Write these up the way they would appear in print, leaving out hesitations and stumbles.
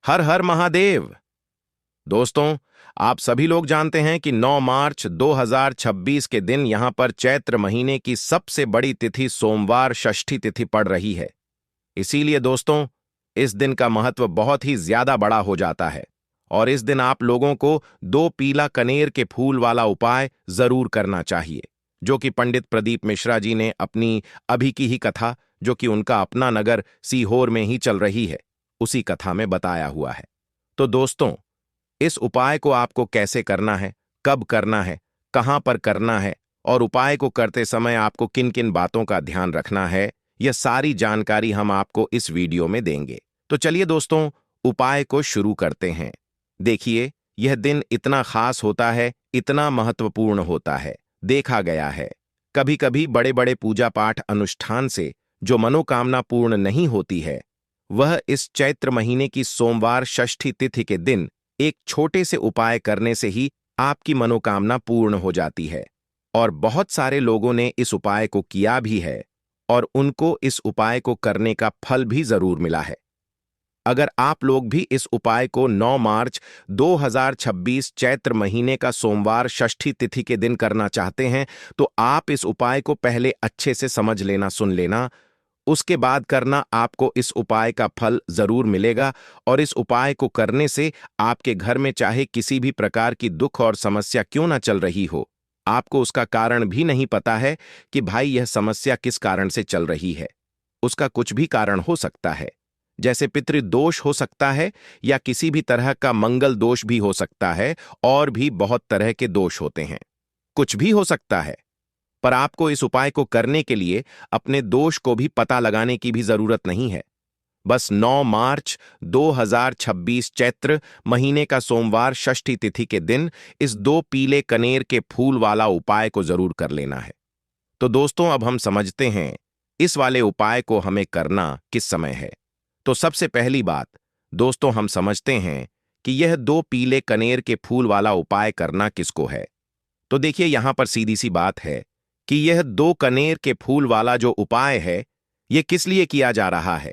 हर हर महादेव। दोस्तों, आप सभी लोग जानते हैं कि 9 मार्च 2026 के दिन यहां पर चैत्र महीने की सबसे बड़ी तिथि सोमवार षष्ठी तिथि पड़ रही है। इसीलिए दोस्तों, इस दिन का महत्व बहुत ही ज्यादा बड़ा हो जाता है और इस दिन आप लोगों को 2 पीला कनेर के फूल वाला उपाय जरूर करना चाहिए, जो कि पंडित प्रदीप मिश्रा जी ने अपनी अभी की ही कथा, जो कि उनका अपना नगर सीहोर में ही चल रही है, उसी कथा में बताया हुआ है। तो दोस्तों, इस उपाय को आपको कैसे करना है, कब करना है, कहां पर करना है और उपाय को करते समय आपको किन किन बातों का ध्यान रखना है, यह सारी जानकारी हम आपको इस वीडियो में देंगे। तो चलिए दोस्तों, उपाय को शुरू करते हैं। देखिए, यह दिन इतना खास होता है, इतना महत्वपूर्ण होता है। देखा गया है, कभी कभी बड़े बड़े पूजा पाठ अनुष्ठान से जो मनोकामना पूर्ण नहीं होती है, वह इस चैत्र महीने की सोमवार षष्ठी तिथि के दिन एक छोटे से उपाय करने से ही आपकी मनोकामना पूर्ण हो जाती है। और बहुत सारे लोगों ने इस उपाय को किया भी है और उनको इस उपाय को करने का फल भी जरूर मिला है। अगर आप लोग भी इस उपाय को 9 मार्च 2026 चैत्र महीने का सोमवार षष्ठी तिथि के दिन करना चाहते हैं, तो आप इस उपाय को पहले अच्छे से समझ लेना, सुन लेना, उसके बाद करना। आपको इस उपाय का फल जरूर मिलेगा और इस उपाय को करने से आपके घर में चाहे किसी भी प्रकार की दुख और समस्या क्यों ना चल रही हो, आपको उसका कारण भी नहीं पता है कि भाई यह समस्या किस कारण से चल रही है। उसका कुछ भी कारण हो सकता है, जैसे पितृदोष हो सकता है या किसी भी तरह का मंगल दोष भी हो सकता है, और भी बहुत तरह के दोष होते हैं। कुछ भी हो सकता है, पर आपको इस उपाय को करने के लिए अपने दोष को भी पता लगाने की भी जरूरत नहीं है। बस 9 मार्च 2026 चैत्र महीने का सोमवार षष्ठी तिथि के दिन इस 2 पीले कनेर के फूल वाला उपाय को जरूर कर लेना है। तो दोस्तों, अब हम समझते हैं इस वाले उपाय को हमें करना किस समय है। तो सबसे पहली बात दोस्तों, हम समझते हैं कि यह 2 पीले कनेर के फूल वाला उपाय करना किसको है। तो देखिए, यहां पर सीधी सी बात है कि यह 2 कनेर के फूल वाला जो उपाय है, यह किस लिए किया जा रहा है।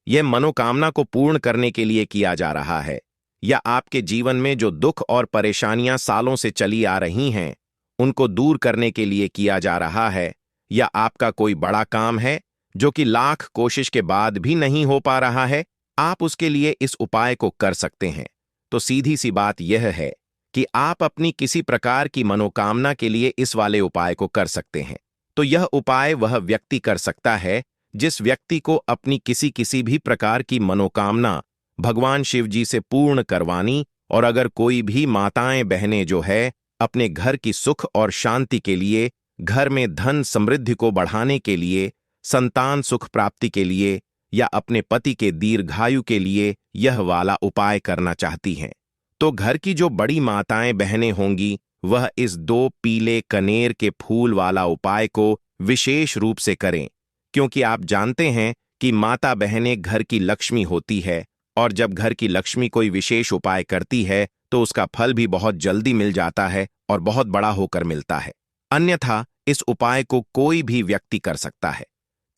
यह मनोकामना को पूर्ण करने के लिए किया जा रहा है, या आपके जीवन में जो दुख और परेशानियां सालों से चली आ रही हैं, उनको दूर करने के लिए किया जा रहा है, या आपका कोई बड़ा काम है जो कि लाख कोशिश के बाद भी नहीं हो पा रहा है, आप उसके लिए इस उपाय को कर सकते हैं। तो सीधी सी बात यह है कि आप अपनी किसी प्रकार की मनोकामना के लिए इस वाले उपाय को कर सकते हैं। तो यह उपाय वह व्यक्ति कर सकता है जिस व्यक्ति को अपनी किसी भी प्रकार की मनोकामना भगवान शिव जी से पूर्ण करवानी, और अगर कोई भी माताएं बहनें जो है अपने घर की सुख और शांति के लिए, घर में धन समृद्धि को बढ़ाने के लिए, संतान सुख प्राप्ति के लिए, या अपने पति के दीर्घायु के लिए यह वाला उपाय करना चाहती हैं, तो घर की जो बड़ी माताएं बहनें होंगी, वह इस 2 पीले कनेर के फूल वाला उपाय को विशेष रूप से करें, क्योंकि आप जानते हैं कि माता बहनें घर की लक्ष्मी होती है, और जब घर की लक्ष्मी कोई विशेष उपाय करती है तो उसका फल भी बहुत जल्दी मिल जाता है और बहुत बड़ा होकर मिलता है। अन्यथा इस उपाय को कोई भी व्यक्ति कर सकता है,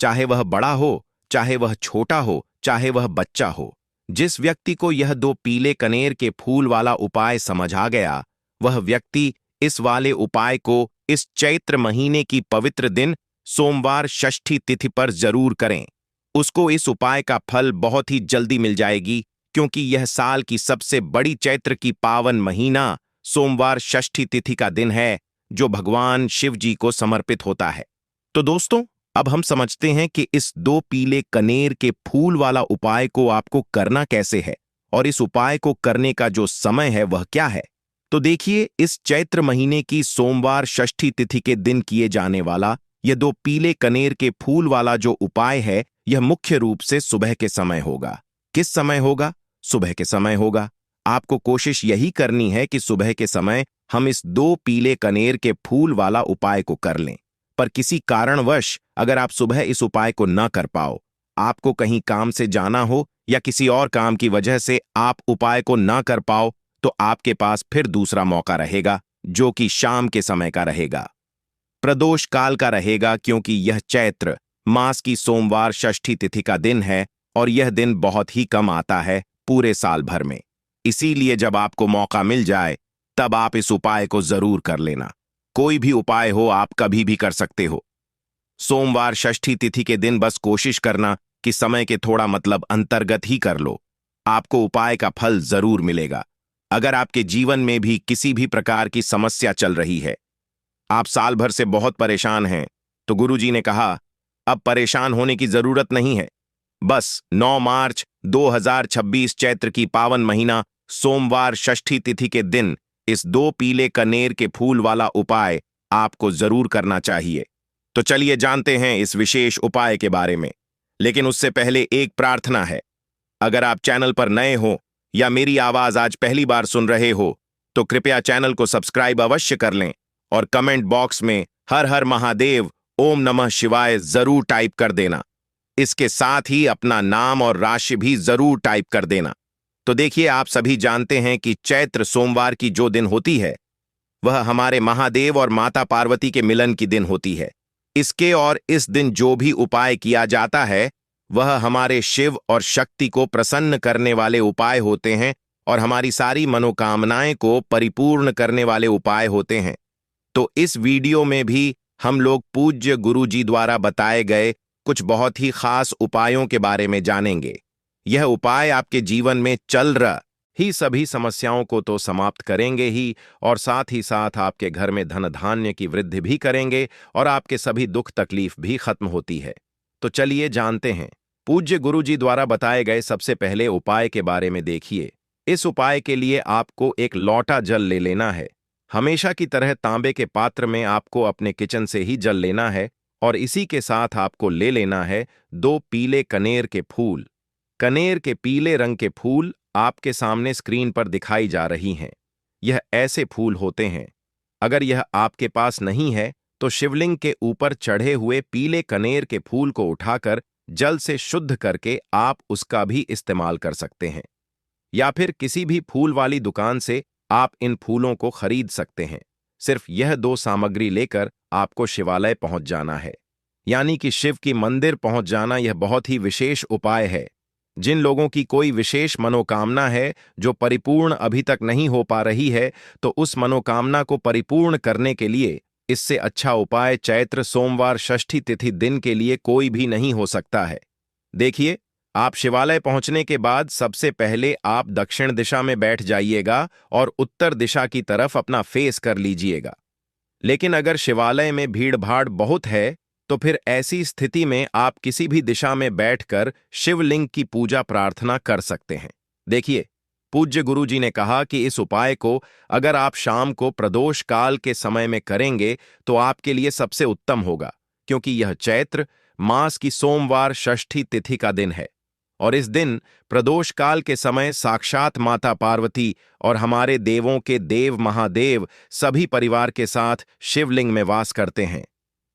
चाहे वह बड़ा हो, चाहे वह छोटा हो, चाहे वह बच्चा हो। जिस व्यक्ति को यह 2 पीले कनेर के फूल वाला उपाय समझ आ गया, वह व्यक्ति इस वाले उपाय को इस चैत्र महीने की पवित्र दिन सोमवार षष्ठी तिथि पर जरूर करें। उसको इस उपाय का फल बहुत ही जल्दी मिल जाएगी, क्योंकि यह साल की सबसे बड़ी चैत्र की पावन महीना सोमवार षष्ठी तिथि का दिन है, जो भगवान शिव जी को समर्पित होता है। तो दोस्तों, अब हम समझते हैं कि इस 2 पीले कनेर के फूल वाला उपाय को आपको करना कैसे है, और इस उपाय को करने का जो समय है वह क्या है। तो देखिए, इस चैत्र महीने की सोमवार षष्ठी तिथि के दिन किए जाने वाला यह 2 पीले कनेर के फूल वाला जो उपाय है, यह मुख्य रूप से सुबह के समय होगा। किस समय होगा? सुबह के समय होगा। आपको कोशिश यही करनी है कि सुबह के समय हम इस 2 पीले कनेर के फूल वाला उपाय को कर लें। पर किसी कारणवश अगर आप सुबह इस उपाय को न कर पाओ, आपको कहीं काम से जाना हो या किसी और काम की वजह से आप उपाय को न कर पाओ, तो आपके पास फिर दूसरा मौका रहेगा, जो कि शाम के समय का रहेगा, प्रदोष काल का रहेगा, क्योंकि यह चैत्र मास की सोमवार षष्ठी तिथि का दिन है और यह दिन बहुत ही कम आता है पूरे साल भर में। इसीलिए जब आपको मौका मिल जाए तब आप इस उपाय को जरूर कर लेना। कोई भी उपाय हो, आप कभी भी कर सकते हो। सोमवार षष्ठी तिथि के दिन बस कोशिश करना कि समय के थोड़ा मतलब अंतर्गत ही कर लो। आपको उपाय का फल जरूर मिलेगा। अगर आपके जीवन में भी किसी भी प्रकार की समस्या चल रही है, आप साल भर से बहुत परेशान हैं, तो गुरुजी ने कहा अब परेशान होने की जरूरत नहीं है। बस 9 मार्च 2026 चैत्र की पावन महीना सोमवार षष्ठी तिथि के दिन इस 2 पीले कनेर के फूल वाला उपाय आपको जरूर करना चाहिए। तो चलिए जानते हैं इस विशेष उपाय के बारे में। लेकिन उससे पहले एक प्रार्थना है। अगर आप चैनल पर नए हो या मेरी आवाज आज पहली बार सुन रहे हो, तो कृपया चैनल को सब्सक्राइब अवश्य कर लें और कमेंट बॉक्स में हर हर महादेव, ओम नमः शिवाय जरूर टाइप कर देना। इसके साथ ही अपना नाम और राशि भी जरूर टाइप कर देना। तो देखिए, आप सभी जानते हैं कि चैत्र सोमवार की जो दिन होती है वह हमारे महादेव और माता पार्वती के मिलन की दिन होती है। इसके और इस दिन जो भी उपाय किया जाता है वह हमारे शिव और शक्ति को प्रसन्न करने वाले उपाय होते हैं और हमारी सारी मनोकामनाएं को परिपूर्ण करने वाले उपाय होते हैं। तो इस वीडियो में भी हम लोग पूज्य गुरु जी द्वारा बताए गए कुछ बहुत ही खास उपायों के बारे में जानेंगे। यह उपाय आपके जीवन में चल रही सभी समस्याओं को तो समाप्त करेंगे ही, और साथ ही साथ आपके घर में धन धान्य की वृद्धि भी करेंगे और आपके सभी दुख तकलीफ भी खत्म होती है। तो चलिए जानते हैं पूज्य गुरु जी द्वारा बताए गए सबसे पहले उपाय के बारे में। देखिए, इस उपाय के लिए आपको एक लोटा जल ले लेना है। हमेशा की तरह तांबे के पात्र में आपको अपने किचन से ही जल लेना है और इसी के साथ आपको ले लेना है 2 पीले कनेर के फूल। कनेर के पीले रंग के फूल आपके सामने स्क्रीन पर दिखाई जा रही हैं। यह ऐसे फूल होते हैं, अगर यह आपके पास नहीं है तो शिवलिंग के ऊपर चढ़े हुए पीले कनेर के फूल को उठाकर जल से शुद्ध करके आप उसका भी इस्तेमाल कर सकते हैं, या फिर किसी भी फूल वाली दुकान से आप इन फूलों को खरीद सकते हैं। सिर्फ यह 2 सामग्री लेकर आपको शिवालय पहुंच जाना है, यानी कि शिव की मंदिर पहुंच जाना। यह बहुत ही विशेष उपाय है। जिन लोगों की कोई विशेष मनोकामना है जो परिपूर्ण अभी तक नहीं हो पा रही है, तो उस मनोकामना को परिपूर्ण करने के लिए इससे अच्छा उपाय चैत्र सोमवार षष्ठी तिथि दिन के लिए कोई भी नहीं हो सकता है। देखिए, आप शिवालय पहुंचने के बाद सबसे पहले आप दक्षिण दिशा में बैठ जाइएगा और उत्तर दिशा की तरफ अपना फेस कर लीजिएगा। लेकिन अगर शिवालय में भीड़ भाड़ बहुत है तो फिर ऐसी स्थिति में आप किसी भी दिशा में बैठकर शिवलिंग की पूजा प्रार्थना कर सकते हैं। देखिए, पूज्य गुरु जी ने कहा कि इस उपाय को अगर आप शाम को प्रदोष काल के समय में करेंगे तो आपके लिए सबसे उत्तम होगा, क्योंकि यह चैत्र मास की सोमवार षष्ठी तिथि का दिन है और इस दिन प्रदोष काल के समय साक्षात माता पार्वती और हमारे देवों के देव महादेव सभी परिवार के साथ शिवलिंग में वास करते हैं।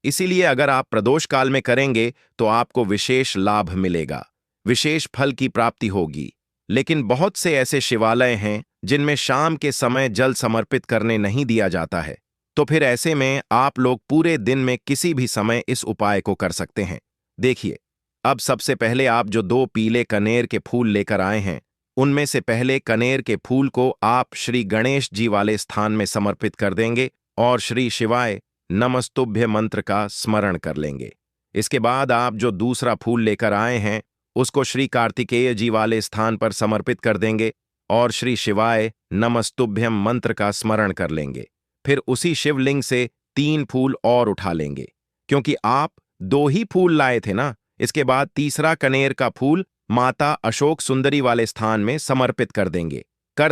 इसीलिए अगर आप प्रदोष काल में करेंगे तो आपको विशेष लाभ मिलेगा, विशेष फल की प्राप्ति होगी। लेकिन बहुत से ऐसे शिवालय हैं जिनमें शाम के समय जल समर्पित करने नहीं दिया जाता है, तो फिर ऐसे में आप लोग पूरे दिन में किसी भी समय इस उपाय को कर सकते हैं। देखिए, अब सबसे पहले आप जो 2 पीले कनेर के फूल लेकर आए हैं, उनमें से पहले कनेर के फूल को आप श्री गणेश जी वाले स्थान में समर्पित कर देंगे और श्री शिवाय नमस्तुभ्य मंत्र का स्मरण कर लेंगे। इसके बाद आप जो दूसरा फूल लेकर आए हैं उसको श्री कार्तिकेय जी वाले स्थान पर समर्पित कर देंगे और श्री शिवाय नमस्तुभ्यम मंत्र का स्मरण कर लेंगे। फिर उसी शिवलिंग से 3 फूल और उठा लेंगे, क्योंकि आप 2 ही फूल लाए थे ना। इसके बाद तीसरा कनेर का फूल माता अशोक सुंदरी वाले स्थान में समर्पित कर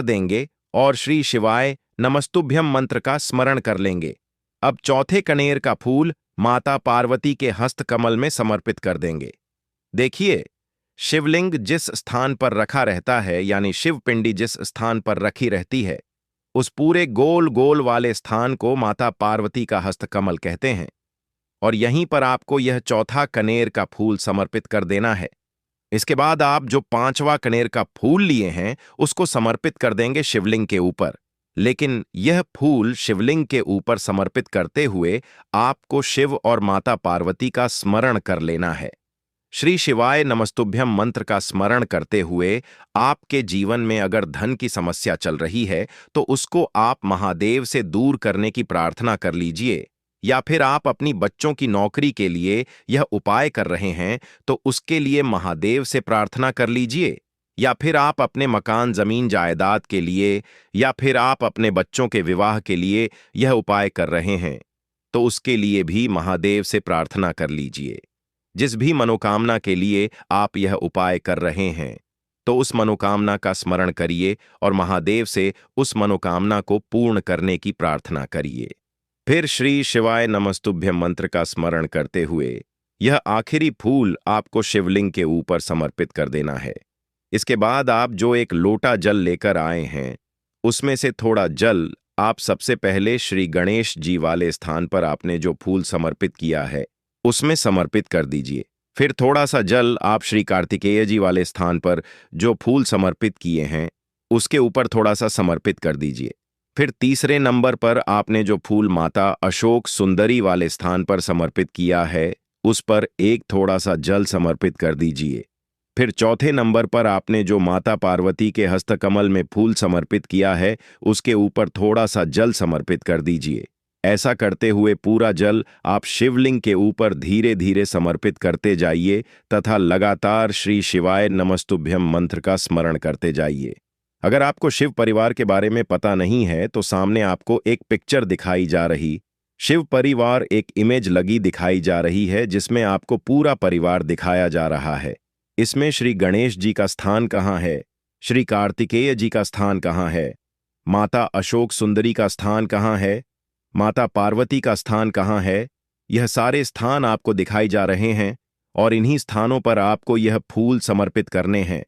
देंगे और श्री शिवाय नमस्तुभ्यम मंत्र का स्मरण कर लेंगे। अब चौथे कनेर का फूल माता पार्वती के हस्त कमल में समर्पित कर देंगे। देखिए, शिवलिंग जिस स्थान पर रखा रहता है, यानी शिव पिंडी जिस स्थान पर रखी रहती है, उस पूरे गोल गोल वाले स्थान को माता पार्वती का हस्तकमल कहते हैं और यहीं पर आपको यह चौथा कनेर का फूल समर्पित कर देना है। इसके बाद आप जो 5वां कनेर का फूल लिए हैं उसको समर्पित कर देंगे शिवलिंग के ऊपर। लेकिन यह फूल शिवलिंग के ऊपर समर्पित करते हुए आपको शिव और माता पार्वती का स्मरण कर लेना है। श्री शिवाय नमस्तुभ्यम मंत्र का स्मरण करते हुए आपके जीवन में अगर धन की समस्या चल रही है तो उसको आप महादेव से दूर करने की प्रार्थना कर लीजिए। या फिर आप अपनी बच्चों की नौकरी के लिए यह उपाय कर रहे हैं तो उसके लिए महादेव से प्रार्थना कर लीजिए। या फिर आप अपने मकान जमीन जायदाद के लिए या फिर आप अपने बच्चों के विवाह के लिए यह उपाय कर रहे हैं तो उसके लिए भी महादेव से प्रार्थना कर लीजिए। जिस भी मनोकामना के लिए आप यह उपाय कर रहे हैं तो उस मनोकामना का स्मरण करिए और महादेव से उस मनोकामना को पूर्ण करने की प्रार्थना करिए। फिर श्री शिवाय नमस्तुभ्यम मंत्र का स्मरण करते हुए यह आखिरी फूल आपको शिवलिंग के ऊपर समर्पित कर देना है। इसके बाद आप जो एक लोटा जल लेकर आए हैं उसमें से थोड़ा जल आप सबसे पहले श्री गणेश जी वाले स्थान पर आपने जो फूल समर्पित किया है उसमें समर्पित कर दीजिए। फिर थोड़ा सा जल आप श्री कार्तिकेय जी वाले स्थान पर जो फूल समर्पित किए हैं उसके ऊपर थोड़ा सा समर्पित कर दीजिए। फिर तीसरे नंबर पर आपने जो फूल माता अशोक सुंदरी वाले स्थान पर समर्पित किया है उस पर एक थोड़ा सा जल समर्पित कर दीजिए। फिर चौथे नंबर पर आपने जो माता पार्वती के हस्तकमल में फूल समर्पित किया है उसके ऊपर थोड़ा सा जल समर्पित कर दीजिए। ऐसा करते हुए पूरा जल आप शिवलिंग के ऊपर धीरे धीरे समर्पित करते जाइए तथा लगातार श्री शिवाय नमस्तुभ्यम मंत्र का स्मरण करते जाइए। अगर आपको शिव परिवार के बारे में पता नहीं है तो सामने आपको एक पिक्चर दिखाई जा रही शिव परिवार एक इमेज लगी दिखाई जा रही है जिसमें आपको पूरा परिवार दिखाया जा रहा है। इसमें श्री गणेश जी का स्थान कहाँ है, श्री कार्तिकेय जी का स्थान कहाँ है, माता अशोक सुंदरी का स्थान कहाँ है, माता पार्वती का स्थान कहाँ है, यह सारे स्थान आपको दिखाई जा रहे हैं और इन्हीं स्थानों पर आपको यह फूल समर्पित करने हैं।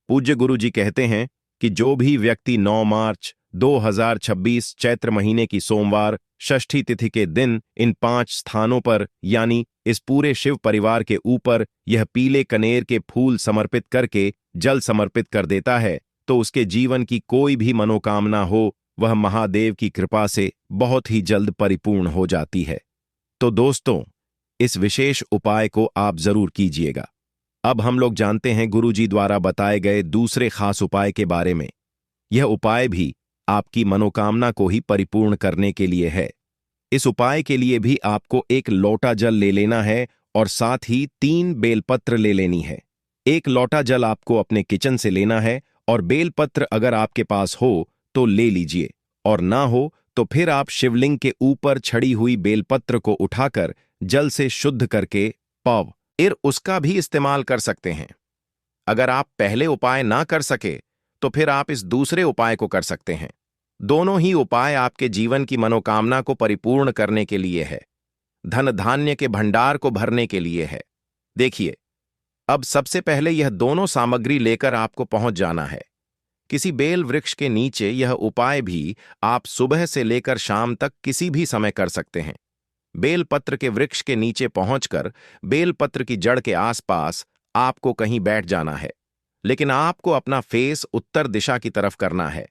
पूज्य गुरु जी कहते हैं कि जो भी व्यक्ति 9 मार्च 2026 चैत्र महीने की सोमवार षष्ठी तिथि के दिन इन 5 स्थानों पर यानी इस पूरे शिव परिवार के ऊपर यह पीले कनेर के फूल समर्पित करके जल समर्पित कर देता है तो उसके जीवन की कोई भी मनोकामना हो वह महादेव की कृपा से बहुत ही जल्द परिपूर्ण हो जाती है। तो दोस्तों, इस विशेष उपाय को आप जरूर कीजिएगा। अब हम लोग जानते हैं गुरु जी द्वारा बताए गए दूसरे खास उपाय के बारे में। यह उपाय भी आपकी मनोकामना को ही परिपूर्ण करने के लिए है। इस उपाय के लिए भी आपको एक लोटा जल ले लेना है और साथ ही 3 बेलपत्र ले लेनी है। एक लोटा जल आपको अपने किचन से लेना है और बेलपत्र अगर आपके पास हो तो ले लीजिए और ना हो तो फिर आप शिवलिंग के ऊपर छड़ी हुई बेलपत्र को उठाकर जल से शुद्ध करके फिर उसका भी इस्तेमाल कर सकते हैं। अगर आप पहले उपाय ना कर सके तो फिर आप इस दूसरे उपाय को कर सकते हैं। दोनों ही उपाय आपके जीवन की मनोकामना को परिपूर्ण करने के लिए है, धन धान्य के भंडार को भरने के लिए है। देखिए, अब सबसे पहले यह दोनों सामग्री लेकर आपको पहुंच जाना है। किसी बेल वृक्ष के नीचे यह उपाय भी आप सुबह से लेकर शाम तक किसी भी समय कर सकते हैं। बेलपत्र के वृक्ष के नीचे पहुंचकर बेलपत्र की जड़ के आसपास आपको कहीं बैठ जाना है, लेकिन आपको अपना फेस उत्तर दिशा की तरफ करना है,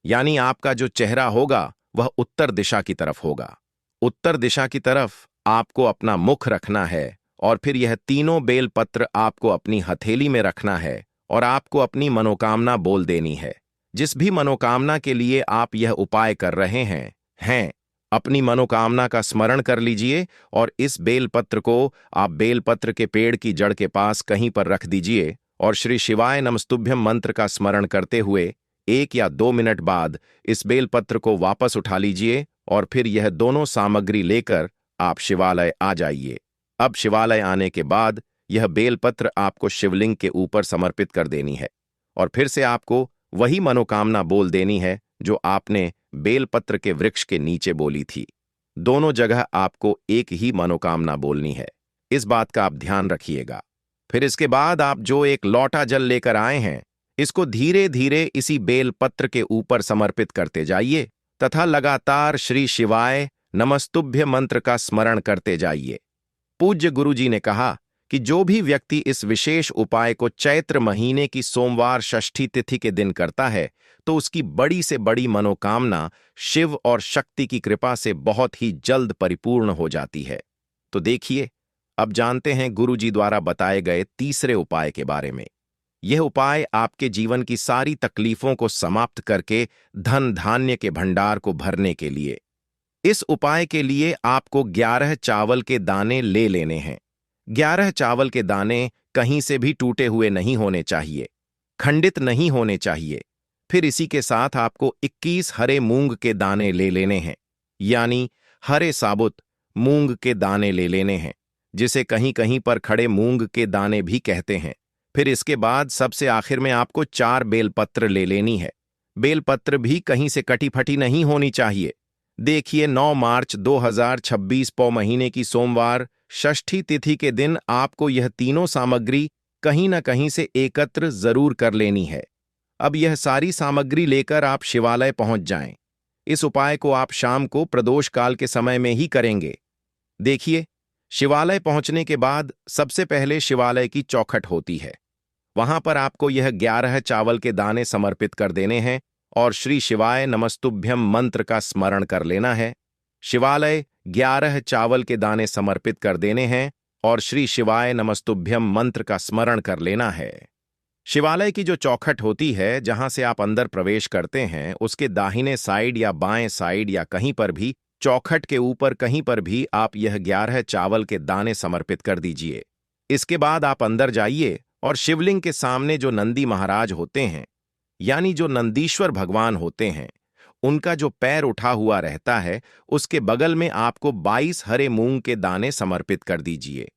यानी आपका जो चेहरा होगा वह उत्तर दिशा की तरफ होगा। उत्तर दिशा की तरफ आपको अपना मुख रखना है और फिर यह तीनों बेलपत्र आपको अपनी हथेली में रखना है और आपको अपनी मनोकामना बोल देनी है। जिस भी मनोकामना के लिए आप यह उपाय कर रहे हैं अपनी मनोकामना का स्मरण कर लीजिए और इस बेलपत्र को आप बेलपत्र के पेड़ की जड़ के पास कहीं पर रख दीजिए और श्री शिवाय नमस्तुभ्यम मंत्र का स्मरण करते हुए 1 या 2 मिनट बाद इस बेलपत्र को वापस उठा लीजिए और फिर यह दोनों सामग्री लेकर आप शिवालय आ जाइए। अब शिवालय आने के बाद यह बेलपत्र आपको शिवलिंग के ऊपर समर्पित कर देनी है और फिर से आपको वही मनोकामना बोल देनी है जो आपने बेलपत्र के वृक्ष के नीचे बोली थी। दोनों जगह आपको एक ही मनोकामना बोलनी है, इस बात का आप ध्यान रखिएगा। फिर इसके बाद आप जो एक लोटा जल लेकर आए हैं इसको धीरे धीरे इसी बेलपत्र के ऊपर समर्पित करते जाइए तथा लगातार श्री शिवाय नमस्तुभ्य मंत्र का स्मरण करते जाइए। पूज्य गुरुजी ने कहा कि जो भी व्यक्ति इस विशेष उपाय को चैत्र महीने की सोमवार षष्ठी तिथि के दिन करता है तो उसकी बड़ी से बड़ी मनोकामना शिव और शक्ति की कृपा से बहुत ही जल्द परिपूर्ण हो जाती है। तो देखिए, अब जानते हैं गुरुजी द्वारा बताए गए तीसरे उपाय के बारे में। यह उपाय आपके जीवन की सारी तकलीफों को समाप्त करके धन धान्य के भंडार को भरने के लिए। इस उपाय के लिए आपको 11 चावल के दाने ले लेने हैं। 11 चावल के दाने कहीं से भी टूटे हुए नहीं होने चाहिए, खंडित नहीं होने चाहिए। फिर इसी के साथ आपको 21 हरे मूंग के दाने ले लेने हैं, यानी हरे साबुत मूंग के दाने ले लेने हैं, जिसे कहीं कहीं पर खड़े मूंग के दाने भी कहते हैं। फिर इसके बाद सबसे आखिर में आपको 4 बेलपत्र ले लेनी है। बेलपत्र भी कहीं से कटी फटी नहीं होनी चाहिए। देखिए, 9 मार्च 2026 पौ महीने की सोमवार षष्ठी तिथि के दिन आपको यह तीनों सामग्री कहीं न कहीं से एकत्र जरूर कर लेनी है। अब यह सारी सामग्री लेकर आप शिवालय पहुंच जाएं। इस उपाय को आप शाम को प्रदोष काल के समय में ही करेंगे। देखिए, शिवालय पहुंचने के बाद सबसे पहले शिवालय की चौखट होती है। वहां पर आपको यह 11 चावल के दाने समर्पित कर देने हैं और श्री शिवाय नमस्तुभ्यम मंत्र का स्मरण कर लेना है। शिवालय 11 चावल के दाने समर्पित कर देने हैं और श्री शिवाय नमस्तुभ्यम मंत्र का स्मरण कर लेना है। शिवालय की जो चौखट होती है, जहां से आप अंदर प्रवेश करते हैं, उसके दाहिने साइड या बाएं साइड या कहीं पर भी चौखट के ऊपर कहीं पर भी आप यह 11 चावल के दाने समर्पित कर दीजिए। इसके बाद आप अंदर जाइए और शिवलिंग के सामने जो नंदी महाराज होते हैं, यानी जो नंदीश्वर भगवान होते हैं, उनका जो पैर उठा हुआ रहता है, उसके बगल में आपको 22 हरे मूंग के दाने समर्पित कर दीजिए।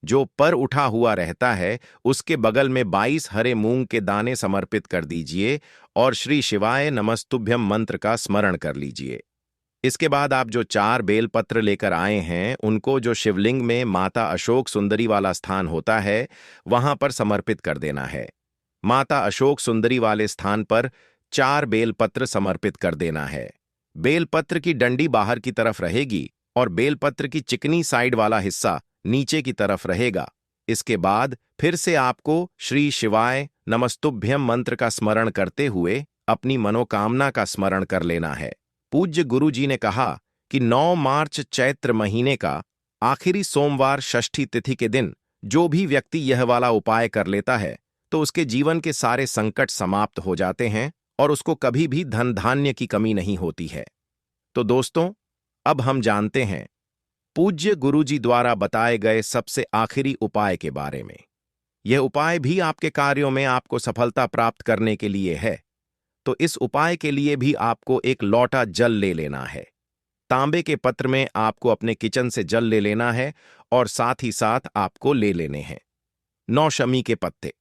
जो पर उठा हुआ रहता है, उसके बगल में 22 हरे मूंग के दाने समर्पित कर दीजिए और श्री शिवाय नमस्तुभ्यम मंत्र का स्मरण कर लीजिए। इसके बाद आप जो 4 बेलपत्र लेकर आए हैं, उनको जो शिवलिंग में माता अशोक सुंदरी वाला स्थान होता है, वहां पर समर्पित कर देना है। माता अशोक सुंदरी वाले स्थान पर 4 बेलपत्र समर्पित कर देना है। बेलपत्र की डंडी बाहर की तरफ रहेगी और बेलपत्र की चिकनी साइड वाला हिस्सा नीचे की तरफ रहेगा। इसके बाद फिर से आपको श्री शिवाय नमस्तुभ्यम मंत्र का स्मरण करते हुए अपनी मनोकामना का स्मरण कर लेना है। पूज्य गुरु जी ने कहा कि 9 मार्च चैत्र महीने का आखिरी सोमवार षष्ठी तिथि के दिन जो भी व्यक्ति यह वाला उपाय कर लेता है, तो उसके जीवन के सारे संकट समाप्त हो जाते हैं और उसको कभी भी धन धान्य की कमी नहीं होती है। तो दोस्तों, अब हम जानते हैं पूज्य गुरुजी द्वारा बताए गए सबसे आखिरी उपाय के बारे में। यह उपाय भी आपके कार्यों में आपको सफलता प्राप्त करने के लिए है। तो इस उपाय के लिए भी आपको एक लोटा जल ले लेना है। तांबे के पत्र में आपको अपने किचन से जल ले लेना है और साथ ही साथ आपको ले लेने हैं 9 शमी के पत्ते।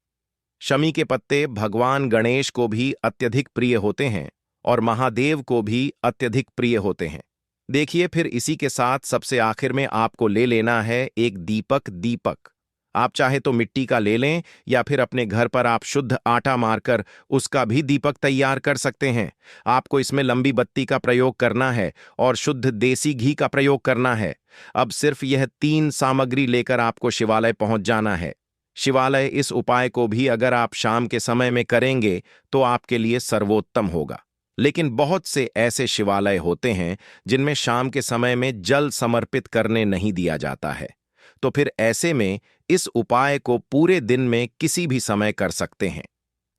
शमी के पत्ते भगवान गणेश को भी अत्यधिक प्रिय होते हैं और महादेव को भी अत्यधिक प्रिय होते हैं। देखिए, फिर इसी के साथ सबसे आखिर में आपको ले लेना है एक दीपक। आप चाहे तो मिट्टी का ले लें या फिर अपने घर पर आप शुद्ध आटा मारकर उसका भी दीपक तैयार कर सकते हैं। आपको इसमें लंबी बत्ती का प्रयोग करना है और शुद्ध देसी घी का प्रयोग करना है। अब सिर्फ यह 3 सामग्री लेकर आपको शिवालय पहुंच जाना है। शिवालय इस उपाय को भी अगर आप शाम के समय में करेंगे तो आपके लिए सर्वोत्तम होगा। लेकिन बहुत से ऐसे शिवालय होते हैं जिनमें शाम के समय में जल समर्पित करने नहीं दिया जाता है। तो फिर ऐसे में इस उपाय को पूरे दिन में किसी भी समय कर सकते हैं।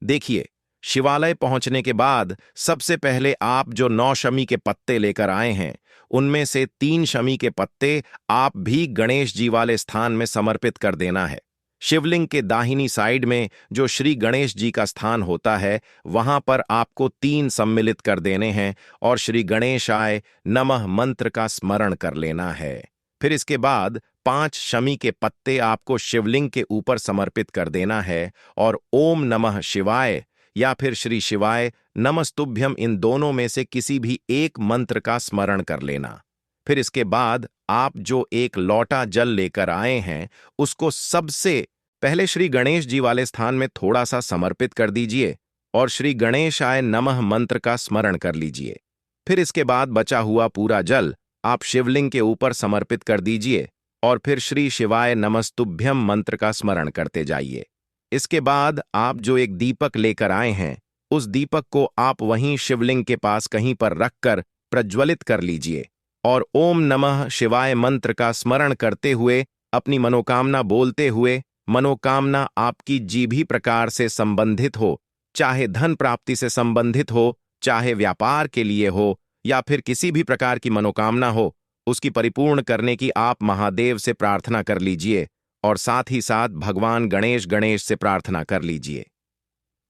देखिए, शिवालय पहुंचने के बाद सबसे पहले आप जो 9 शमी के पत्ते लेकर आए हैं, उनमें से 3 शमी के पत्ते आप भी गणेश जी वाले स्थान में समर्पित कर देना है। शिवलिंग के दाहिनी साइड में जो श्री गणेश जी का स्थान होता है, वहां पर आपको 3 सम्मिलित कर देने हैं और श्री गणेशाय नमः मंत्र का स्मरण कर लेना है। फिर इसके बाद 5 शमी के पत्ते आपको शिवलिंग के ऊपर समर्पित कर देना है और ओम नमः शिवाय या फिर श्री शिवाय नमस्तुभ्यम, इन दोनों में से किसी भी एक मंत्र का स्मरण कर लेना। फिर इसके बाद आप जो एक लोटा जल लेकर आए हैं, उसको सबसे पहले श्री गणेश जी वाले स्थान में थोड़ा सा समर्पित कर दीजिए और श्री गणेशाय नमः मंत्र का स्मरण कर लीजिए। फिर इसके बाद बचा हुआ पूरा जल आप शिवलिंग के ऊपर समर्पित कर दीजिए और फिर श्री शिवाय नमस्तुभ्यम मंत्र का स्मरण करते जाइए। इसके बाद आप जो एक दीपक लेकर आए हैं, उस दीपक को आप वहीं शिवलिंग के पास कहीं पर रखकर प्रज्वलित कर लीजिए और ओम नमः शिवाय मंत्र का स्मरण करते हुए अपनी मनोकामना बोलते हुए, मनोकामना आपकी जी भी प्रकार से संबंधित हो, चाहे धन प्राप्ति से संबंधित हो, चाहे व्यापार के लिए हो, या फिर किसी भी प्रकार की मनोकामना हो, उसकी परिपूर्ण करने की आप महादेव से प्रार्थना कर लीजिए और साथ ही साथ भगवान गणेश से प्रार्थना कर लीजिए।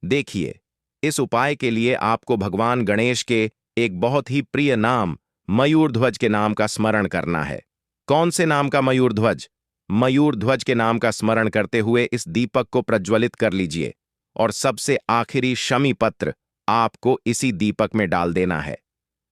देखिए, इस उपाय के लिए आपको भगवान गणेश के एक बहुत ही प्रिय नाम मयूरध्वज के नाम का स्मरण करना है। कौन से नाम का मयूरध्वज? मयूरध्वज के नाम का स्मरण करते हुए इस दीपक को प्रज्वलित कर लीजिए और सबसे आखिरी शमी पत्र आपको इसी दीपक में डाल देना है।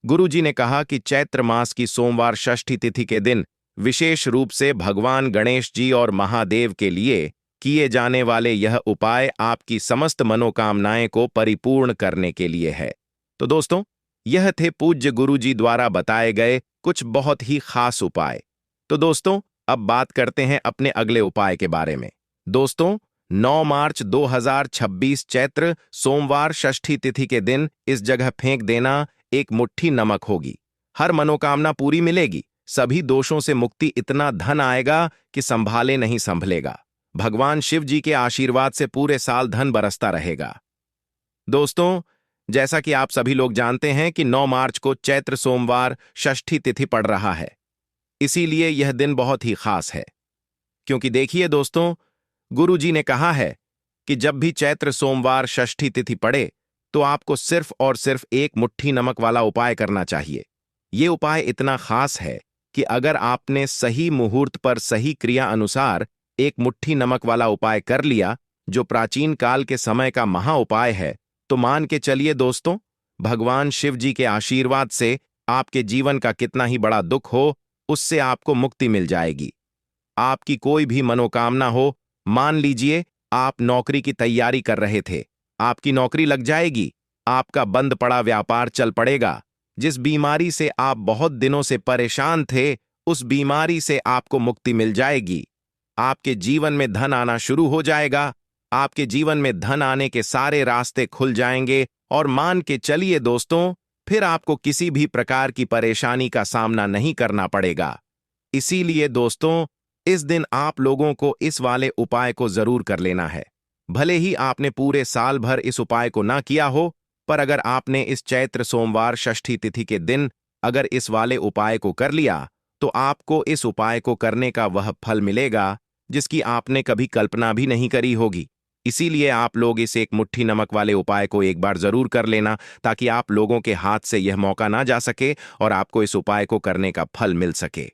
गुरुजी ने कहा कि चैत्र मास की सोमवार षष्ठी तिथि के दिन विशेष रूप से भगवान गणेश जी और महादेव के लिए किए जाने वाले यह उपाय आपकी समस्त मनोकामनाएं को परिपूर्ण करने के लिए है। तो दोस्तों, यह थे पूज्य गुरुजी द्वारा बताए गए कुछ बहुत ही खास उपाय। तो दोस्तों, अब बात करते हैं अपने अगले उपाय के बारे में। दोस्तों, 9 मार्च 2026 चैत्र सोमवार षष्ठी तिथि के दिन इस जगह फेंक देना एक मुट्ठी नमक होगी। हर मनोकामना पूरी मिलेगी, सभी दोषों से मुक्ति, इतना धन आएगा कि संभाले नहीं संभलेगा। भगवान शिव जी के आशीर्वाद से पूरे साल धन बरसता रहेगा। दोस्तों, जैसा कि आप सभी लोग जानते हैं कि 9 मार्च को चैत्र सोमवार षष्ठी तिथि पड़ रहा है, इसीलिए यह दिन बहुत ही खास है। क्योंकि देखिए दोस्तों, गुरु जी ने कहा है कि जब भी चैत्र सोमवार षष्ठी तिथि पड़े तो आपको सिर्फ और सिर्फ एक मुट्ठी नमक वाला उपाय करना चाहिए। ये उपाय इतना खास है कि अगर आपने सही मुहूर्त पर सही क्रिया अनुसार एक मुट्ठी नमक वाला उपाय कर लिया, जो प्राचीन काल के समय का महा उपाय है, तो मान के चलिए दोस्तों, भगवान शिव जी के आशीर्वाद से आपके जीवन का कितना ही बड़ा दुख हो, उससे आपको मुक्ति मिल जाएगी। आपकी कोई भी मनोकामना हो, मान लीजिए आप नौकरी की तैयारी कर रहे थे, आपकी नौकरी लग जाएगी, आपका बंद पड़ा व्यापार चल पड़ेगा, जिस बीमारी से आप बहुत दिनों से परेशान थे, उस बीमारी से आपको मुक्ति मिल जाएगी। आपके जीवन में धन आना शुरू हो जाएगा, आपके जीवन में धन आने के सारे रास्ते खुल जाएंगे और मान के चलिए दोस्तों, फिर आपको किसी भी प्रकार की परेशानी का सामना नहीं करना पड़ेगा। इसीलिए दोस्तों, इस दिन आप लोगों को इस वाले उपाय को जरूर कर लेना है। भले ही आपने पूरे साल भर इस उपाय को ना किया हो, पर अगर आपने इस चैत्र सोमवार षष्ठी तिथि के दिन अगर इस वाले उपाय को कर लिया, तो आपको इस उपाय को करने का वह फल मिलेगा जिसकी आपने कभी कल्पना भी नहीं करी होगी। इसीलिए आप लोग इस एक मुट्ठी नमक वाले उपाय को एक बार जरूर कर लेना, ताकि आप लोगों के हाथ से यह मौका ना जा सके और आपको इस उपाय को करने का फल मिल सके।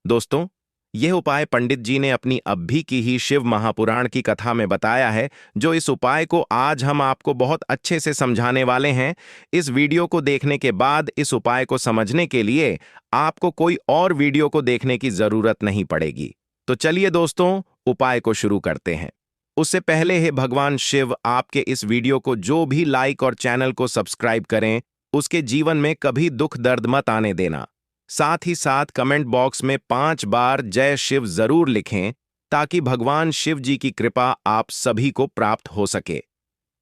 दोस्तों, यह उपाय पंडित जी ने अपनी अभी की ही शिव महापुराण की कथा में बताया है, जो इस उपाय को आज हम आपको बहुत अच्छे से समझाने वाले हैं। इस वीडियो को देखने के बाद इस उपाय को समझने के लिए आपको कोई और वीडियो को देखने की जरूरत नहीं पड़ेगी। तो चलिए दोस्तों, उपाय को शुरू करते हैं। उससे पहले है भगवान शिव आपके इस वीडियो को जो भी लाइक और चैनल को सब्सक्राइब करें, उसके जीवन में कभी दुख दर्द मत आने देना। साथ ही साथ कमेंट बॉक्स में 5 बार जय शिव जरूर लिखें, ताकि भगवान शिव जी की कृपा आप सभी को प्राप्त हो सके।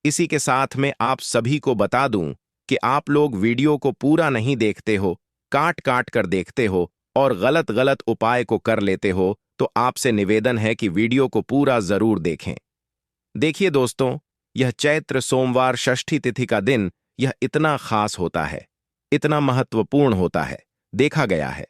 इसी के साथ में आप सभी को बता दूं कि आप लोग वीडियो को पूरा नहीं देखते हो, काट काट कर देखते हो और गलत गलत उपाय को कर लेते हो, तो आपसे निवेदन है कि वीडियो को पूरा जरूर देखें। देखिए दोस्तों, यह चैत्र सोमवार षष्ठी तिथि का दिन यह इतना खास होता है, इतना महत्वपूर्ण होता है। देखा गया है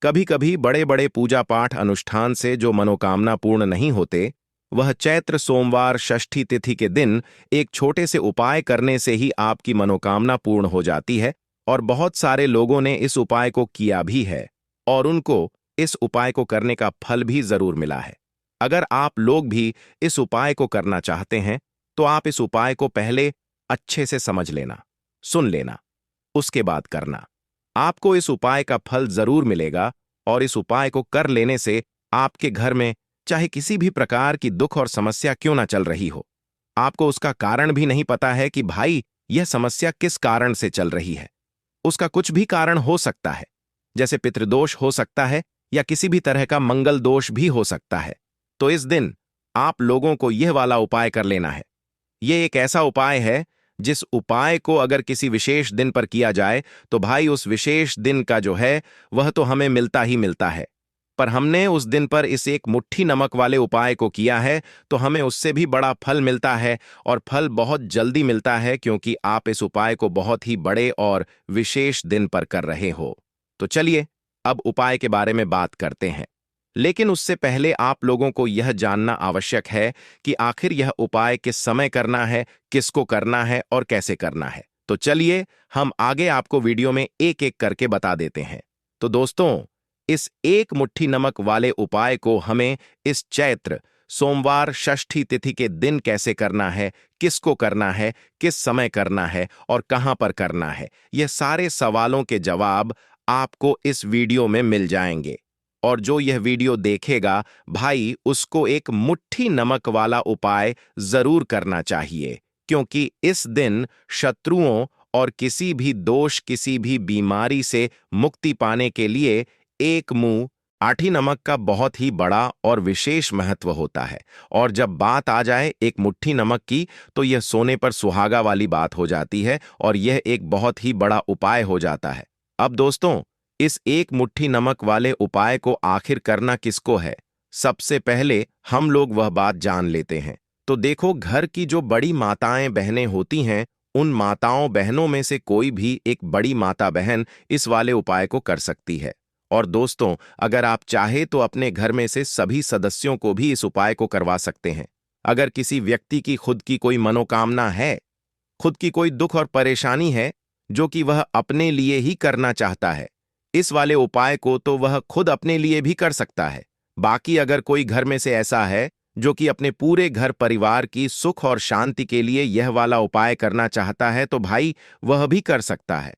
कभी कभी बड़े बड़े पूजा पाठ अनुष्ठान से जो मनोकामना पूर्ण नहीं होते, वह चैत्र सोमवार षष्ठी तिथि के दिन एक छोटे से उपाय करने से ही आपकी मनोकामना पूर्ण हो जाती है। और बहुत सारे लोगों ने इस उपाय को किया भी है और उनको इस उपाय को करने का फल भी जरूर मिला है। अगर आप लोग भी इस उपाय को करना चाहते हैं, तो आप इस उपाय को पहले अच्छे से समझ लेना, सुन लेना, उसके बाद करना। आपको इस उपाय का फल जरूर मिलेगा और इस उपाय को कर लेने से आपके घर में चाहे किसी भी प्रकार की दुख और समस्या क्यों ना चल रही हो, आपको उसका कारण भी नहीं पता है कि भाई यह समस्या किस कारण से चल रही है। उसका कुछ भी कारण हो सकता है, जैसे पितृदोष हो सकता है या किसी भी तरह का मंगल दोष भी हो सकता है। तो इस दिन आप लोगों को यह वाला उपाय कर लेना है। यह एक ऐसा उपाय है जिस उपाय को अगर किसी विशेष दिन पर किया जाए, तो भाई उस विशेष दिन का जो है वह तो हमें मिलता ही मिलता है। पर हमने उस दिन पर इस एक मुट्ठी नमक वाले उपाय को किया है तो हमें उससे भी बड़ा फल मिलता है, और फल बहुत जल्दी मिलता है क्योंकि आप इस उपाय को बहुत ही बड़े और विशेष दिन पर कर रहे हो। तो चलिए अब उपाय के बारे में बात करते हैं। लेकिन उससे पहले आप लोगों को यह जानना आवश्यक है कि आखिर यह उपाय किस समय करना है, किसको करना है और कैसे करना है। तो चलिए हम आगे आपको वीडियो में एक एक करके बता देते हैं। तो दोस्तों, इस एक मुट्ठी नमक वाले उपाय को हमें इस चैत्र सोमवार षष्ठी तिथि के दिन कैसे करना है, किसको करना है, किस समय करना है और कहां पर करना है, यह सारे सवालों के जवाब आपको इस वीडियो में मिल जाएंगे। और जो यह वीडियो देखेगा भाई, उसको एक मुट्ठी नमक वाला उपाय जरूर करना चाहिए, क्योंकि इस दिन शत्रुओं और किसी भी दोष, किसी भी बीमारी से मुक्ति पाने के लिए एक मुंह आठी नमक का बहुत ही बड़ा और विशेष महत्व होता है। और जब बात आ जाए एक मुट्ठी नमक की, तो यह सोने पर सुहागा वाली बात हो जाती है और यह एक बहुत ही बड़ा उपाय हो जाता है। अब दोस्तों, इस एक मुट्ठी नमक वाले उपाय को आखिर करना किसको है, सबसे पहले हम लोग वह बात जान लेते हैं। तो देखो, घर की जो बड़ी माताएं बहनें होती हैं, उन माताओं बहनों में से कोई भी एक बड़ी माता बहन इस वाले उपाय को कर सकती है। और दोस्तों, अगर आप चाहे तो अपने घर में से सभी सदस्यों को भी इस उपाय को करवा सकते हैं। अगर किसी व्यक्ति की खुद की कोई मनोकामना है, खुद की कोई दुख और परेशानी है जो कि वह अपने लिए ही करना चाहता है, इस वाले उपाय को तो वह खुद अपने लिए भी कर सकता है। बाकी अगर कोई घर में से ऐसा है जो कि अपने पूरे घर परिवार की सुख और शांति के लिए यह वाला उपाय करना चाहता है, तो भाई वह भी कर सकता है,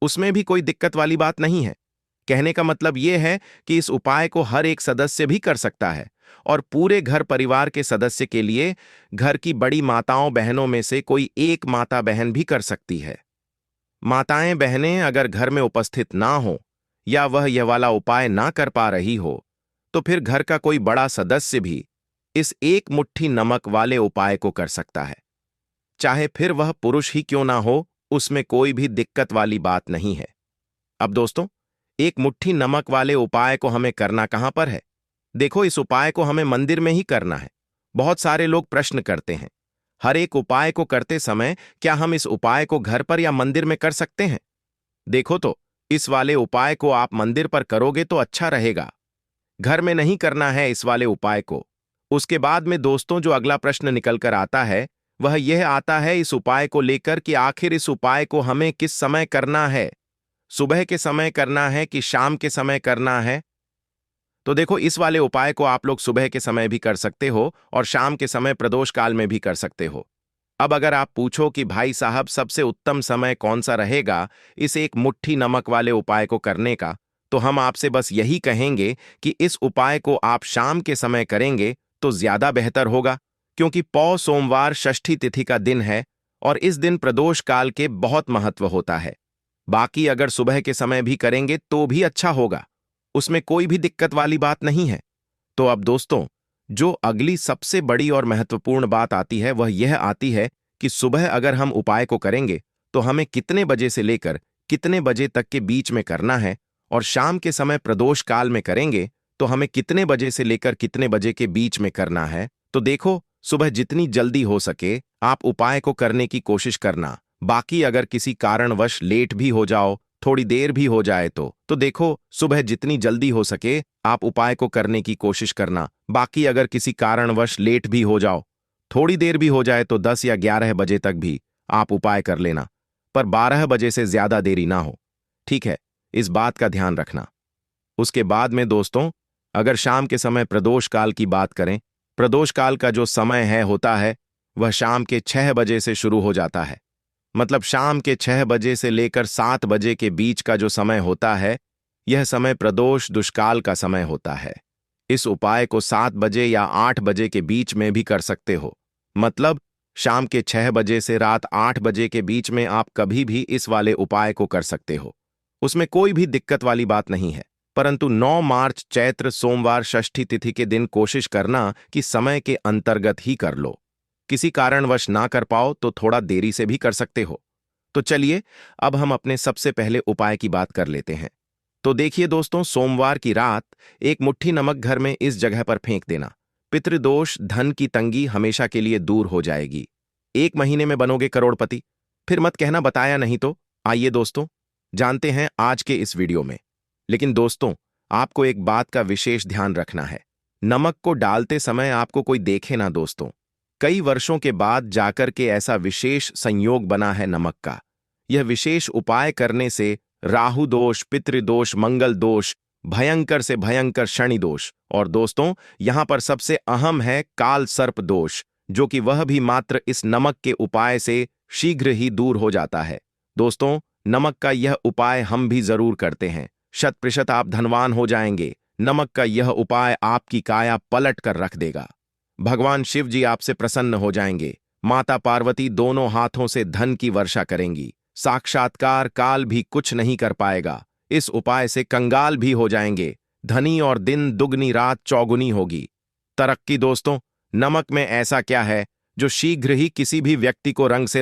उसमें भी कोई दिक्कत वाली बात नहीं है। कहने का मतलब यह है कि इस उपाय को हर एक सदस्य भी कर सकता है, और पूरे घर परिवार के सदस्य के लिए घर की बड़ी माताओं बहनों में से कोई एक माता बहन भी कर सकती है। माताएं बहनें अगर घर में उपस्थित ना हो या वह यह वाला उपाय ना कर पा रही हो, तो फिर घर का कोई बड़ा सदस्य भी इस एक मुट्ठी नमक वाले उपाय को कर सकता है। चाहे फिर वह पुरुष ही क्यों ना हो, उसमें कोई भी दिक्कत वाली बात नहीं है। अब दोस्तों, एक मुट्ठी नमक वाले उपाय को हमें करना कहां पर है? देखो, इस उपाय को हमें मंदिर में ही करना है। बहुत सारे लोग प्रश्न करते हैं, हर एक उपाय को करते समय क्या हम इस उपाय को घर पर या मंदिर में कर सकते हैं? देखो, तो इस वाले उपाय को आप मंदिर पर करोगे तो अच्छा रहेगा, घर में नहीं करना है इस वाले उपाय को। उसके बाद में दोस्तों, जो अगला प्रश्न निकल कर आता है वह यह आता है इस उपाय को लेकर कि आखिर इस उपाय को हमें किस समय करना है, सुबह के समय करना है कि शाम के समय करना है? तो देखो, इस वाले उपाय को आप लोग सुबह के समय भी कर सकते हो और शाम के समय प्रदोष काल में भी कर सकते हो। अब अगर आप पूछो कि भाई साहब सबसे उत्तम समय कौन सा रहेगा इस एक मुट्ठी नमक वाले उपाय को करने का, तो हम आपसे बस यही कहेंगे कि इस उपाय को आप शाम के समय करेंगे तो ज्यादा बेहतर होगा, क्योंकि पौ सोमवार षष्ठी तिथि का दिन है और इस दिन प्रदोष काल के बहुत महत्व होता है। बाकी अगर सुबह के समय भी करेंगे तो भी अच्छा होगा, उसमें कोई भी दिक्कत वाली बात नहीं है। तो अब दोस्तों, जो अगली सबसे बड़ी और महत्वपूर्ण बात आती है वह यह आती है कि सुबह अगर हम उपाय को करेंगे तो हमें कितने बजे से लेकर कितने बजे तक के बीच में करना है, और शाम के समय प्रदोष काल में करेंगे तो हमें कितने बजे से लेकर कितने बजे के बीच में करना है। तो देखो, सुबह जितनी जल्दी हो सके आप उपाय को करने की कोशिश करना। बाकी अगर किसी कारणवश लेट भी हो जाओ, थोड़ी देर भी हो जाए तो देखो, सुबह जितनी जल्दी हो सके आप उपाय को करने की कोशिश करना। बाकी अगर किसी कारणवश लेट भी हो जाओ, थोड़ी देर भी हो जाए, तो 10 या 11 बजे तक भी आप उपाय कर लेना, पर 12 बजे से ज्यादा देरी ना हो, ठीक है? इस बात का ध्यान रखना। उसके बाद में दोस्तों, अगर शाम के समय प्रदोष काल की बात करें, प्रदोष काल का जो समय है होता है वह शाम के 6 बजे से शुरू हो जाता है। मतलब शाम के 6 बजे से लेकर 7 बजे के बीच का जो समय होता है, यह समय प्रदोष दुष्काल का समय होता है। इस उपाय को 7 बजे या 8 बजे के बीच में भी कर सकते हो। मतलब शाम के 6 बजे से रात 8 बजे के बीच में आप कभी भी इस वाले उपाय को कर सकते हो, उसमें कोई भी दिक्कत वाली बात नहीं है। परंतु 9 मार्च चैत्र सोमवार षष्ठी तिथि के दिन कोशिश करना कि समय के अंतर्गत ही कर लो। किसी कारणवश ना कर पाओ तो थोड़ा देरी से भी कर सकते हो। तो चलिए अब हम अपने सबसे पहले उपाय की बात कर लेते हैं। तो देखिए दोस्तों, सोमवार की रात एक मुट्ठी नमक घर में इस जगह पर फेंक देना। पितृदोष, धन की तंगी हमेशा के लिए दूर हो जाएगी। 1 महीने में बनोगे करोड़पति। फिर मत कहना बताया नहीं तो। आइए दोस्तों, जानते हैं आज के इस वीडियो में। लेकिन दोस्तों, आपको एक बात का विशेष ध्यान रखना है। नमक को डालते समय आपको कोई देखे ना दोस्तों। कई वर्षों के बाद जाकर के ऐसा विशेष संयोग बना है नमक का। यह विशेष उपाय करने से राहु दोष, पितृदोष, मंगल दोष, भयंकर से भयंकर शनि दोष और दोस्तों यहां पर सबसे अहम है काल सर्प दोष, जो कि वह भी मात्र इस नमक के उपाय से शीघ्र ही दूर हो जाता है। दोस्तों, नमक का यह उपाय हम भी जरूर करते हैं। 100% आप धनवान हो जाएंगे। नमक का यह उपाय आपकी काया पलट कर रख देगा। भगवान शिव जी आपसे प्रसन्न हो जाएंगे। माता पार्वती दोनों हाथों से धन की वर्षा करेंगी। साक्षात्कार काल भी कुछ नहीं कर पाएगा। इस उपाय से कंगाल भी हो जाएंगे। धनी और दिन दुगनी रात चौगुनी होगी। तरक्की दोस्तों, नमक में ऐसा क्या है जो शीघ्र ही किसी भी व्यक्ति को रंग से